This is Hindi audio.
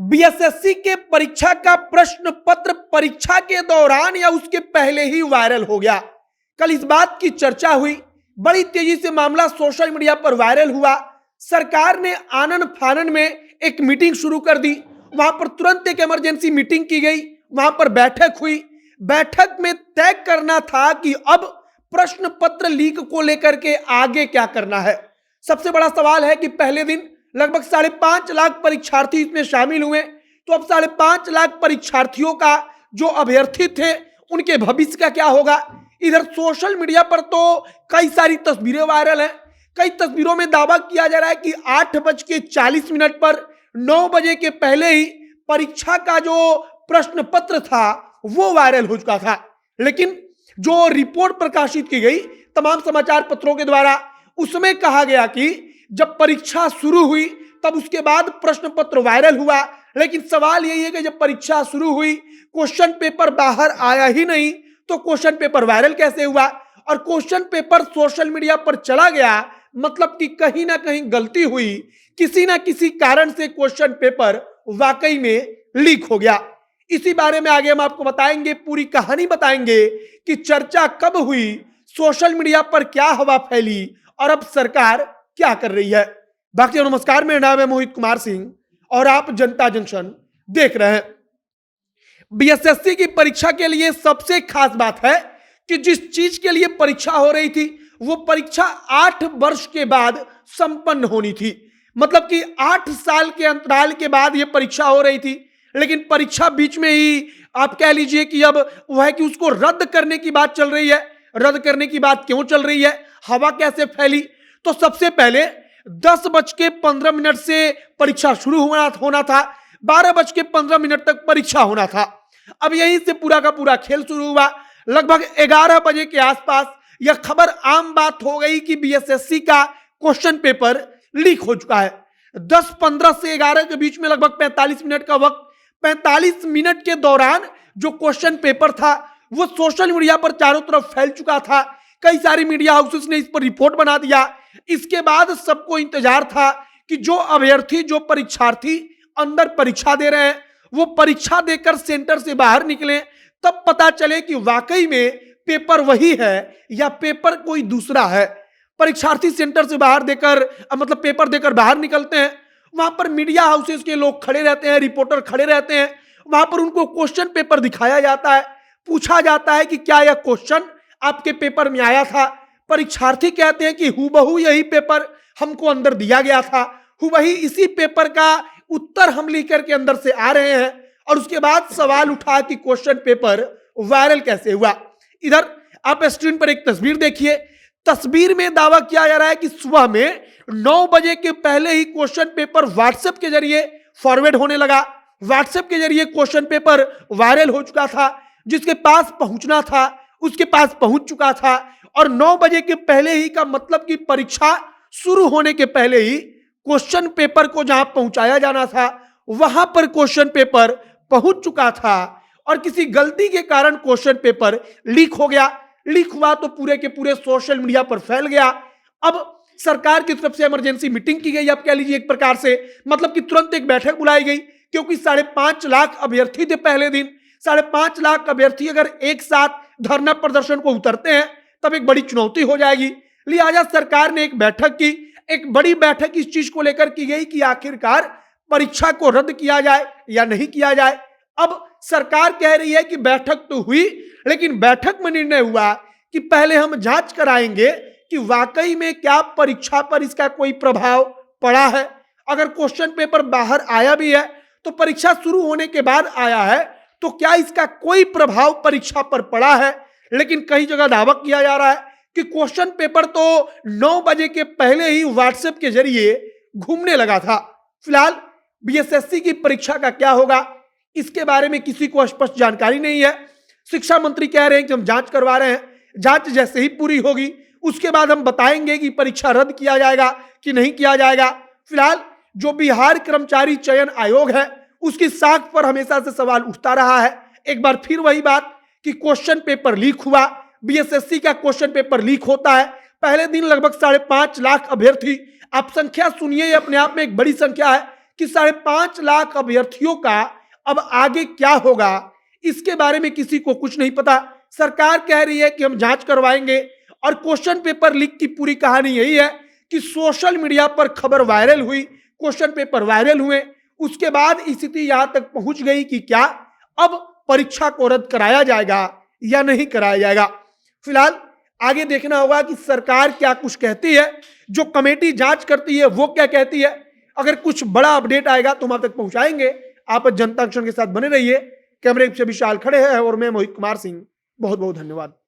बीएसएससी के परीक्षा का प्रश्न पत्र परीक्षा के दौरान या उसके पहले ही वायरल हो गया। कल इस बात की चर्चा हुई, बड़ी तेजी से मामला सोशल मीडिया पर वायरल हुआ। सरकार ने आनन फानन में एक मीटिंग शुरू कर दी। वहां पर तुरंत एक इमरजेंसी मीटिंग की गई, वहां पर बैठक हुई। बैठक में तय करना था कि अब प्रश्न पत्र लीक को लेकर के आगे क्या करना है। सबसे बड़ा सवाल है कि पहले दिन लगभग 5.5 लाख परीक्षार्थी इसमें शामिल हुए, तो अब 5.5 लाख परीक्षार्थियों का जो अभ्यर्थी थे उनके भविष्य का क्या होगा। इधर सोशल मीडिया पर तो कई सारी तस्वीरें वायरल हैं। कई तस्वीरों में दावा किया जा रहा है कि 8:40 पर 9 बजे के पहले ही परीक्षा का जो प्रश्न पत्र था वो वायरल हो चुका था। लेकिन जो रिपोर्ट प्रकाशित की गई तमाम समाचार पत्रों के द्वारा, उसमें कहा गया कि जब परीक्षा शुरू हुई तब उसके बाद प्रश्न पत्र वायरल हुआ। लेकिन सवाल यही है कि जब परीक्षा शुरू हुई, क्वेश्चन पेपर बाहर आया ही नहीं, तो क्वेश्चन पेपर वायरल कैसे हुआ। और क्वेश्चन पेपर सोशल मीडिया पर चला गया, मतलब कि कहीं ना कहीं गलती हुई, किसी ना किसी कारण से क्वेश्चन पेपर वाकई में लीक हो गया। इसी बारे में आगे हम आपको बताएंगे, पूरी कहानी बताएंगे कि चर्चा कब हुई, सोशल मीडिया पर क्या हवा फैली और अब सरकार क्या कर रही है। बाकी नमस्कार, मेरा नाम है मोहित कुमार सिंह और आप जनता जंक्शन देख रहे हैं। बीएसएससी की परीक्षा के लिए सबसे खास बात है कि जिस चीज के लिए परीक्षा हो रही थी वो परीक्षा 8 वर्ष के बाद संपन्न होनी थी। मतलब कि 8 साल के अंतराल के बाद यह परीक्षा हो रही थी। लेकिन परीक्षा बीच में ही आप कह लीजिए कि अब वह है कि उसको रद्द करने की बात चल रही है। रद्द करने की बात क्यों चल रही है, हवा कैसे फैली, तो सबसे पहले 10:15 से परीक्षा शुरू होना था, 12:15 तक परीक्षा होना था। अब यहीं से पूरा का पूरा खेल शुरू हुआ। लगभग 11 बजे के आसपास यह खबर आम बात हो गई कि बीएसएससी का क्वेश्चन पेपर लीक हो चुका है। 10:15 से 11 के बीच में लगभग 45 मिनट का वक्त, 45 मिनट के दौरान जो क्वेश्चन पेपर था वो सोशल मीडिया पर चारों तरफ फैल चुका था। कई सारी मीडिया हाउसेस ने इस पर रिपोर्ट बना दिया। इसके बाद सबको इंतजार था कि जो अभ्यर्थी, जो परीक्षार्थी अंदर परीक्षा दे रहे हैं वो परीक्षा देकर सेंटर से बाहर निकले, तब पता चले कि वाकई में पेपर वही है या पेपर कोई दूसरा है। परीक्षार्थी सेंटर से बाहर देकर मतलब पेपर देकर बाहर निकलते हैं, वहां पर मीडिया हाउसेस के लोग खड़े रहते हैं, रिपोर्टर खड़े रहते हैं। वहां पर उनको क्वेश्चन पेपर दिखाया जाता है, पूछा जाता है कि क्या यह क्वेश्चन आपके पेपर में आया था। परीक्षार्थी कहते हैं कि हूबहू यही पेपर हमको अंदर दिया गया था, हूबहू इसी पेपर का उत्तर हम लिख करके अंदर से आ रहे हैं। और उसके बाद सवाल उठा कि क्वेश्चन पेपर वायरल कैसे हुआ। इधर आप स्क्रीन पर एक तस्वीर देखिए। तस्वीर में दावा किया जा रहा है कि सुबह में 9 बजे के पहले ही क्वेश्चन पेपर व्हाट्सएप के जरिए फॉरवर्ड होने लगा। व्हाट्सएप के जरिए क्वेश्चन पेपर वायरल हो चुका था। जिसके पास पहुंचना था उसके पास पहुंच चुका था। और 9 बजे के पहले ही का मतलब कि परीक्षा शुरू होने के पहले ही क्वेश्चन पेपर को जहां पहुंचाया जाना था वहां पर क्वेश्चन पेपर पहुंच चुका था। और किसी गलती के कारण क्वेश्चन पेपर लीक हो गया। लीक हुआ तो पूरे के पूरे सोशल मीडिया पर फैल गया। अब सरकार की तरफ से इमरजेंसी मीटिंग की गई, आप कह लीजिए एक प्रकार से, मतलब कि तुरंत एक बैठक बुलाई गई, क्योंकि 5.5 लाख अभ्यर्थी थे पहले दिन। 5.5 लाख अभ्यर्थी अगर एक साथ धरना प्रदर्शन को उतरते हैं तब एक बड़ी चुनौती हो जाएगी। लिहाजा सरकार ने एक बैठक की। एक बड़ी बैठक इस चीज को लेकर की गई कि आखिरकार परीक्षा को रद्द किया जाए या नहीं किया जाए। अब सरकार कह रही है कि बैठक तो हुई, लेकिन बैठक में निर्णय हुआ कि पहले हम जांच कराएंगे कि वाकई में क्या परीक्षा पर इसका कोई प्रभाव पड़ा है। अगर क्वेश्चन पेपर बाहर आया भी है तो परीक्षा शुरू होने के बाद आया है, तो क्या इसका कोई प्रभाव परीक्षा पर पड़ा है। लेकिन कई जगह दावा किया जा रहा है कि क्वेश्चन पेपर तो 9 बजे के पहले ही व्हाट्सएप के जरिए घूमने लगा था। फिलहाल बीएसएससी की परीक्षा का क्या होगा इसके बारे में किसी को स्पष्ट जानकारी नहीं है। शिक्षा मंत्री कह रहे हैं कि हम जांच करवा रहे हैं, जांच जैसे ही पूरी होगी उसके बाद हम बताएंगे कि परीक्षा रद्द किया जाएगा कि नहीं किया जाएगा। फिलहाल जो बिहार कर्मचारी चयन आयोग है उसकी साख पर हमेशा से सवाल उठता रहा है। एक बार फिर वही बात कि क्वेश्चन पेपर लीक हुआ। बीएसएससी का क्वेश्चन पेपर लीक होता है। पहले दिन लगभग 5.5 लाख अभ्यर्थी, आप संख्या सुनिए, अपने आप में एक बड़ी संख्या है। कि 5.5 लाख अभ्यर्थियों का अब आगे क्या होगा, इसके बारे में किसी को कुछ नहीं पता। सरकार कह रही है कि हम जांच करवाएंगे, और क्वेश्चन पेपर लीक की पूरी कहानी यही है कि सोशल मीडिया पर खबर वायरल हुई, क्वेश्चन पेपर वायरल हुए, उसके बाद स्थिति यहां तक पहुंच गई कि क्या अब परीक्षा को रद्द कराया जाएगा या नहीं कराया जाएगा। फिलहाल आगे देखना होगा कि सरकार क्या कुछ कहती है, जो कमेटी जांच करती है वो क्या कहती है। अगर कुछ बड़ा अपडेट आएगा तो हम आप तक पहुंचाएंगे। आप जनता एक्शन के साथ बने रहिए। कैमरे से विशाल खड़े हैं और मैं मोहित कुमार सिंह। बहुत बहुत धन्यवाद।